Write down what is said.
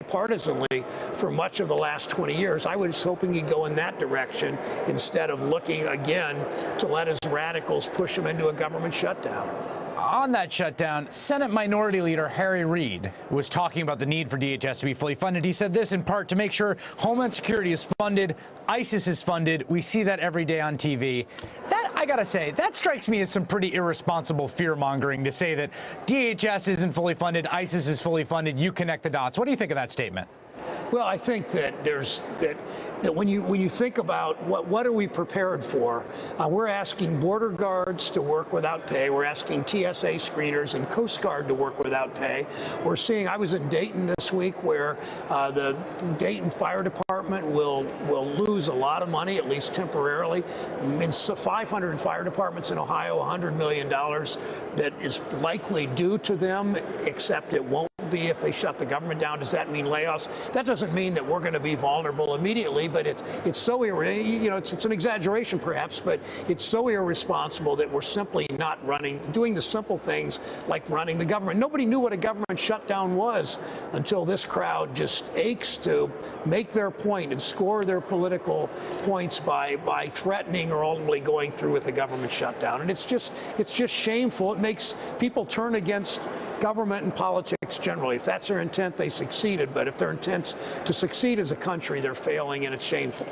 bipartisanly for much of the last 20 years. I was hoping he'd go in that direction instead of looking again to let his radicals push him into a government shutdown. On that shutdown, Senate Minority Leader Reid was talking about the need for DHS to be fully funded. He said this in part to make sure Homeland Security is funded, ISIS is funded. We see that every day on TV. That, I gotta say, that strikes me as some pretty irresponsible fear-mongering to say that DHS isn't fully funded, ISIS is fully funded. You connect the dots. What do you think of that statement? Well, I think that that when you think about what are we prepared for, we're asking border guards to work without pay. We're asking TSA screeners and Coast Guard to work without pay. We're seeing, I was in Dayton this week, where the Dayton Fire Department will lose a lot of money, at least temporarily. In 500 fire departments in Ohio, $100 million that is likely due to them, except it won't be if they shut the government down. Does that mean layoffs? That doesn't mean that we're going to be vulnerable immediately, but it's so it's an exaggeration perhaps, but it's so irresponsible that we're simply not doing the simple things like running the government. Nobody knew what a government shutdown was until this crowd just aches to make their point and score their political points by threatening or ultimately going through with the government shutdown. And it's just shameful. It makes people turn against government and politics generally. If that's their intent, they succeeded. But if their intent's to succeed as a country, they're failing, and it's shameful.